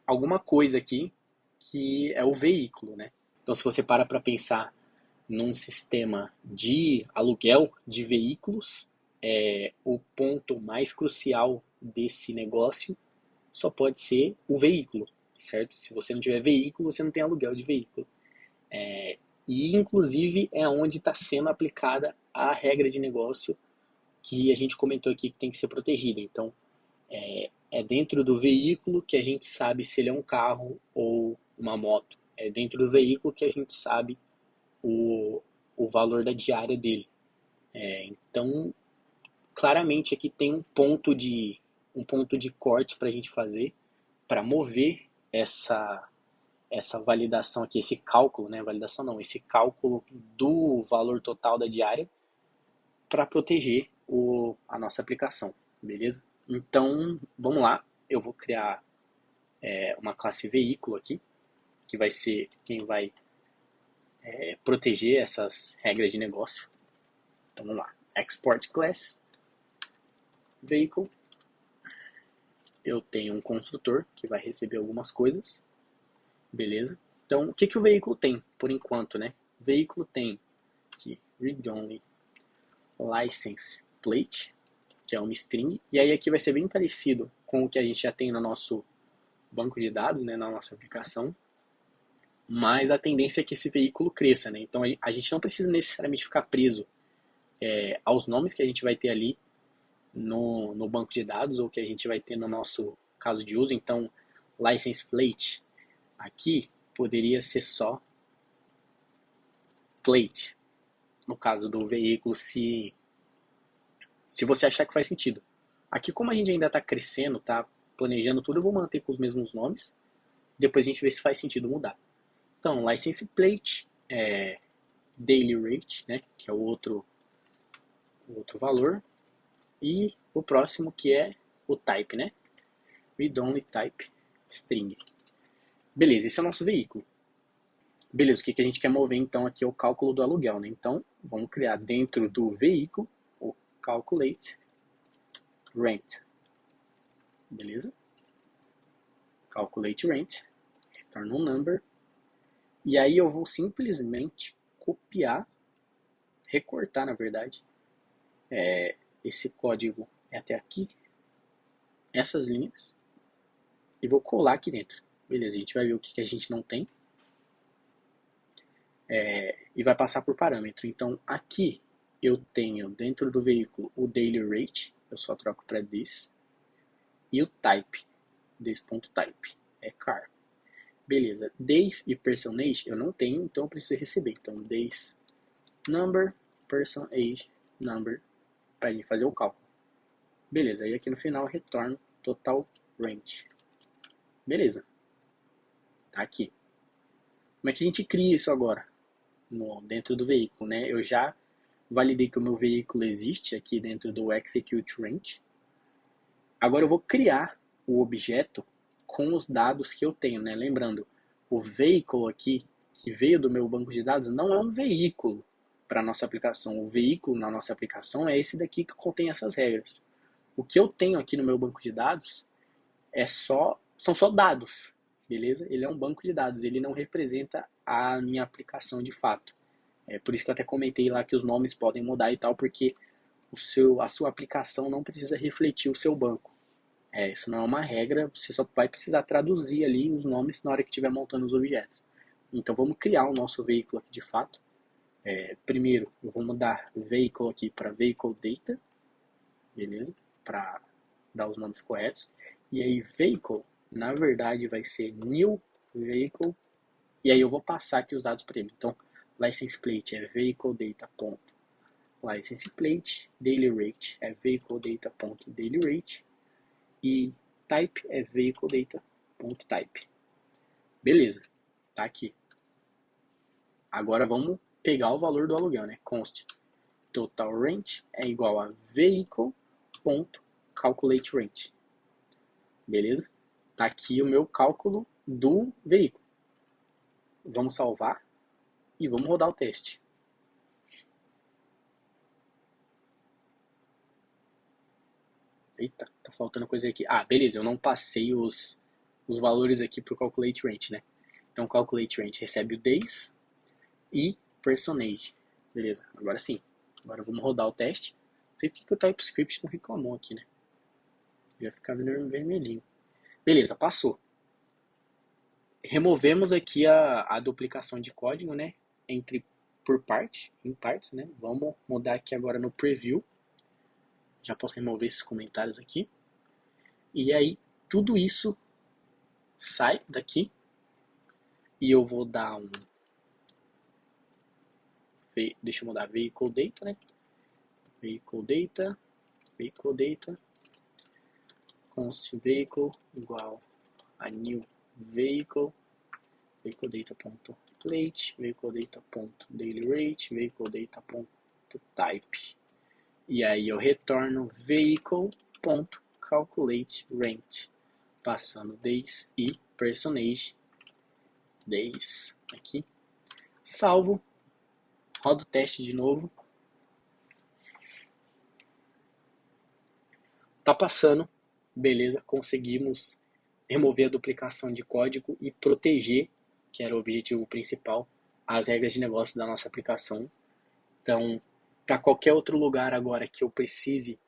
alguma coisa aqui que é o veículo, né? Então, se você para pensar num sistema de aluguel de veículos, o ponto mais crucial desse negócio só pode ser o veículo, certo? Se você não tiver veículo, você não tem aluguel de veículo. E, inclusive, é onde está sendo aplicada a regra de negócio que a gente comentou aqui que tem que ser protegida. Então, é dentro do veículo que a gente sabe se ele é um carro ou uma moto. É dentro do veículo que a gente sabe o valor da diária dele. Então, claramente aqui tem um ponto de corte para a gente fazer para mover essa validação aqui, esse cálculo, né? Validação não, esse cálculo do valor total da diária para proteger a nossa aplicação, beleza? Então, vamos lá, eu vou criar uma classe veículo aqui, que vai ser quem vai proteger essas regras de negócio. Então, vamos lá, export class, vehicle, eu tenho um construtor que vai receber algumas coisas, beleza? Então, o que o veículo tem, por enquanto, né? O veículo tem aqui, read-only license plate, que é uma string, e aí aqui vai ser bem parecido com o que a gente já tem no nosso banco de dados, né, na nossa aplicação, mas a tendência é que esse veículo cresça, né? Então a gente não precisa necessariamente ficar preso aos nomes que a gente vai ter ali no banco de dados ou que a gente vai ter no nosso caso de uso. Então, license plate aqui poderia ser só plate, no caso do veículo, se você achar que faz sentido. Aqui, como a gente ainda está crescendo, está planejando tudo, eu vou manter com os mesmos nomes. Depois a gente vê se faz sentido mudar. Então, license plate, daily rate, né, que é o outro valor. E o próximo que é o type, né, read-only type string. Beleza, esse é o nosso veículo. Beleza, o que a gente quer mover então aqui é o cálculo do aluguel, né? Então, vamos criar dentro do veículo o calculate rent. Beleza? Calculate rent, retorna um number. E aí eu vou simplesmente copiar, recortar na verdade, esse código até aqui, essas linhas, e vou colar aqui dentro. Beleza, a gente vai ver o que a gente não tem. E vai passar por parâmetro. Então aqui eu tenho dentro do veículo o daily rate, eu só troco para this, e o type, this.type, é car. Beleza, days e person age eu não tenho, então eu preciso receber. Então days number, person age number, para ele fazer o cálculo. Beleza, aí aqui no final eu retorno total range. Beleza, tá aqui. Como é que a gente cria isso agora? Dentro do veículo, né? Eu já validei que o meu veículo existe aqui dentro do execute range. Agora eu vou criar o objeto com os dados que eu tenho, né? Lembrando, o veículo aqui, que veio do meu banco de dados, não é um veículo para a nossa aplicação. O veículo na nossa aplicação é esse daqui que contém essas regras. O que eu tenho aqui no meu banco de dados são só dados, beleza? Ele é um banco de dados, ele não representa a minha aplicação de fato. É por isso que eu até comentei lá que os nomes podem mudar e tal, porque a sua aplicação não precisa refletir o seu banco. Isso não é uma regra, você só vai precisar traduzir ali os nomes na hora que estiver montando os objetos. Então vamos criar o nosso veículo aqui de fato. Primeiro eu vou mudar vehicle aqui para vehicle data, beleza? Para dar os nomes corretos. E aí vehicle, na verdade vai ser new vehicle, e aí eu vou passar aqui os dados para ele. Então license plate é vehicle data ponto license plate, daily rate é vehicle data ponto daily rate, e type é vehicle data ponto type. Beleza, tá aqui. Agora vamos pegar o valor do aluguel, né? Const total rent é igual a vehicle ponto calculate rent. Beleza? Tá aqui o meu cálculo do veículo. Vamos salvar e vamos rodar o teste. Eita, tá faltando coisa aqui. Ah, beleza, eu não passei os valores aqui pro calculate rent, né? Então o calculate rent recebe o days e personage. Beleza, agora sim. Agora vamos rodar o teste. Não sei porque que o TypeScript não reclamou aqui, né? ia ficar vermelhinho. Beleza, passou. Removemos aqui a duplicação de código, né? Em partes, né? Vamos mudar aqui agora no preview. Já posso remover esses comentários aqui. E aí, tudo isso sai daqui. E eu vou dar um... Deixa eu mudar vehicle data, né? Vehicle data, const vehicle igual a new vehicle data.plate, vehicle data.dailyrate, vehicle data.type. E aí eu retorno vehicle.calculateRent, passando days e personage days aqui. Salvo, rodo o teste de novo. Tá passando, beleza, conseguimos remover a duplicação de código e proteger, que era o objetivo principal, as regras de negócio da nossa aplicação. Então, para qualquer outro lugar agora que eu precise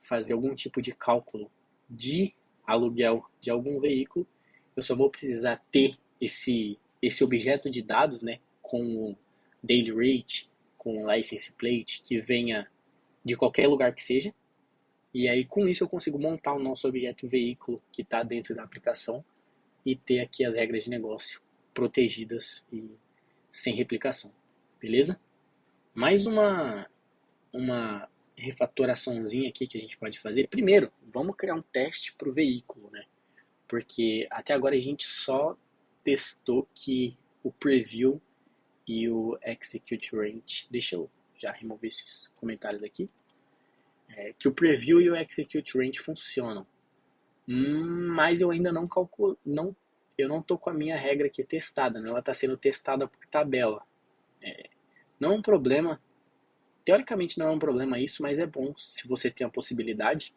fazer algum tipo de cálculo de aluguel de algum veículo, eu só vou precisar ter esse objeto de dados, né, com o daily rate, com o license plate, que venha de qualquer lugar que seja. E aí, com isso, eu consigo montar o nosso objeto veículo que está dentro da aplicação e ter aqui as regras de negócio protegidas e sem replicação. Beleza? Mais uma refatoraçãozinha aqui que a gente pode fazer. Primeiro, vamos criar um teste para o veículo, né? Porque até agora a gente só testou que o preview e o execute range... Deixa eu já remover esses comentários aqui. Que o preview e o execute range funcionam. Mas eu ainda não calculo, eu não estou com a minha regra aqui testada, né? Ela está sendo testada por tabela. Não é um problema, teoricamente não é um problema isso, mas é bom se você tem a possibilidade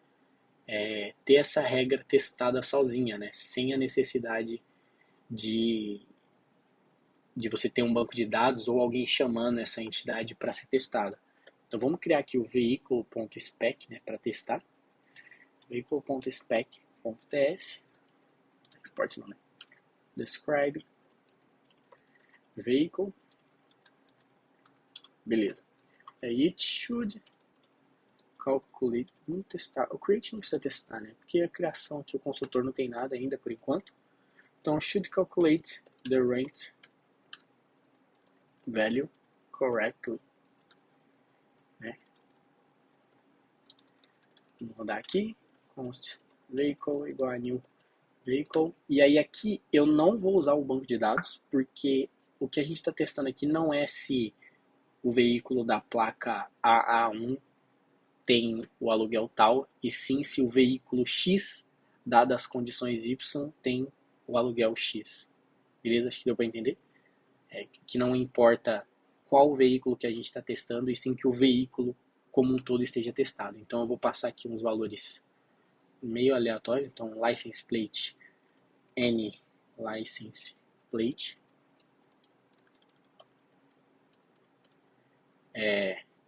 ter essa regra testada sozinha, né? Sem a necessidade de você ter um banco de dados ou alguém chamando essa entidade para ser testada. Então vamos criar aqui o vehicle.spec, né, para testar. Vehicle.spec.ts, export não, né? Describe vehicle, beleza. It should calculate, vamos testar. O create não precisa testar, né? Porque a criação aqui, o construtor não tem nada ainda por enquanto. Então should calculate the rent value correctly, né? Vamos rodar aqui, const vehicle igual a new vehicle. E aí aqui eu não vou usar o banco de dados, porque o que a gente está testando aqui não é se o veículo da placa AA1 tem o aluguel tal, e sim se o veículo X, dadas as condições Y, tem o aluguel X. Beleza? Acho que deu para entender. Que não importa qual veículo que a gente está testando, e sim que o veículo como um todo esteja testado. Então eu vou passar aqui uns valores meio aleatórios. Então license plate, N license plate,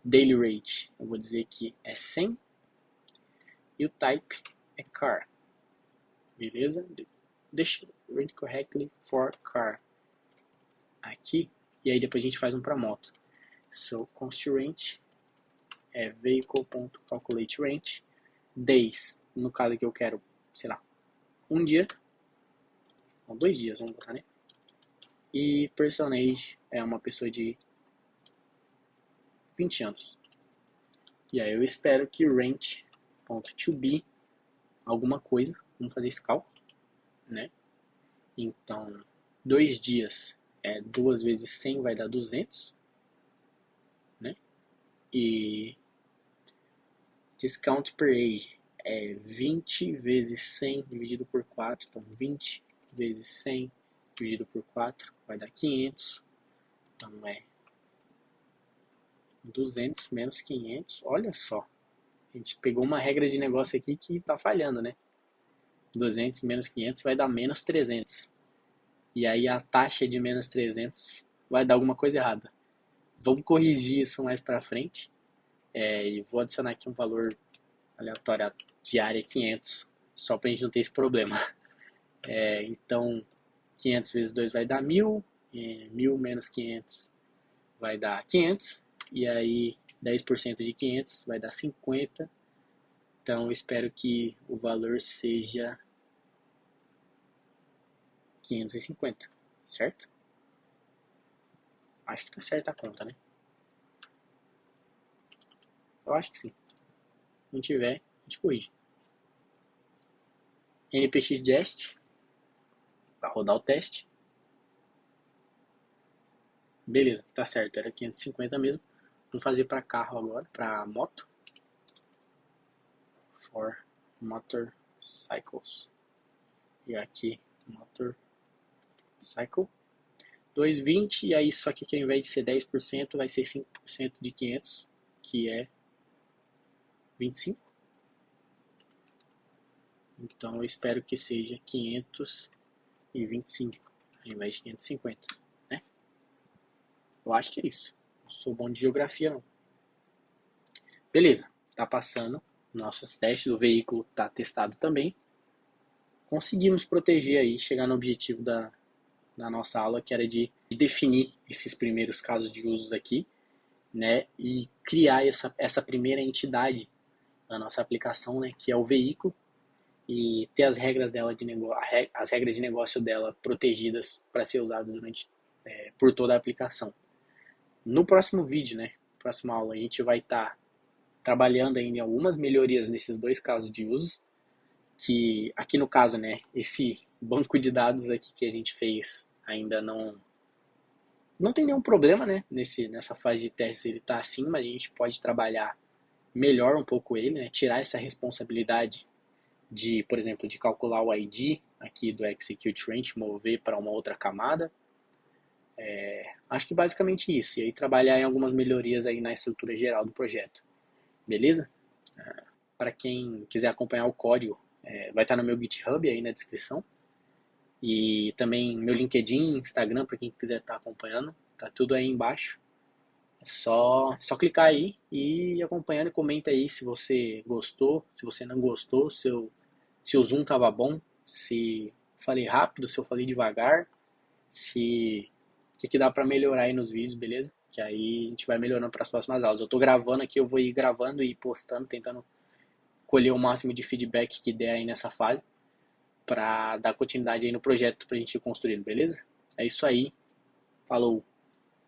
daily rate, eu vou dizer que é 100, e o type é car, beleza? Deixa rent correctly for car aqui, e aí depois a gente faz um para moto. So constraint é vehicle.calculateRent, days, no caso que eu quero, sei lá, um dia, ou 2 dias, vamos botar, né? E personage é uma pessoa de 20 anos. E aí eu espero que rent.tobe alguma coisa, vamos fazer esse cálculo, né? Então, 2 dias 2 vezes 100 vai dar 200, né? E discount per age é 20 vezes 100 dividido por 4, então 20 vezes 100 dividido por 4 vai dar 500, então é 200 menos 500, olha só, a gente pegou uma regra de negócio aqui que tá falhando, né? 200 menos 500 vai dar menos 300, e aí a taxa de menos 300 vai dar alguma coisa errada. Vamos corrigir isso mais para frente, e vou adicionar aqui um valor aleatório, diária 500, só para a gente não ter esse problema. Então, 500 vezes 2 vai dar 1.000, 1.000 menos 500 vai dar 500, e aí 10% de 500 vai dar 50. Então, eu espero que o valor seja 550, certo? Acho que tá certa a conta, né? Eu acho que sim. Se não tiver, a gente corrige. npxGest, para rodar o teste. Beleza, tá certo, era 550 mesmo. Vamos fazer para carro agora, para moto. For motorcycles. E aqui, motorcycle. 220, e aí só que ao invés de ser 10%, vai ser 5% de 500, que é 25. Então eu espero que seja 525, ao invés de 550, né? Eu acho que é isso. Não sou bom de geografia, não. Beleza, tá passando nossos testes, o veículo tá testado também. Conseguimos proteger aí, chegar no objetivo da nossa aula, que era de definir esses primeiros casos de usos aqui, né? E criar essa primeira entidade da nossa aplicação, né? Que é o veículo, e ter as regras dela as regras de negócio dela protegidas para ser usadas por toda a aplicação. No próximo vídeo, né? Próxima aula, a gente vai estar trabalhando ainda em algumas melhorias nesses dois casos de uso, que aqui no caso, né, esse banco de dados aqui que a gente fez ainda não tem nenhum problema, né, nessa fase de testes ele está assim, mas a gente pode trabalhar melhor um pouco ele, né, tirar essa responsabilidade de, por exemplo, de calcular o ID aqui do Execute Range, mover para uma outra camada. Acho que basicamente isso, e aí trabalhar em algumas melhorias aí na estrutura geral do projeto, beleza? Para quem quiser acompanhar o código, vai estar no meu GitHub aí na descrição. E também meu LinkedIn, Instagram, para quem quiser estar acompanhando. Tá tudo aí embaixo. É só clicar aí e ir acompanhando e comenta aí se você gostou, se você não gostou, se o zoom tava bom, se falei rápido, se eu falei devagar, se o que dá para melhorar aí nos vídeos, beleza? Que aí a gente vai melhorando para as próximas aulas. Eu tô gravando aqui, eu vou ir gravando e postando, tentando colher o máximo de feedback que der aí nessa fase, para dar continuidade aí no projeto pra gente ir construindo, beleza? É isso aí. Falou!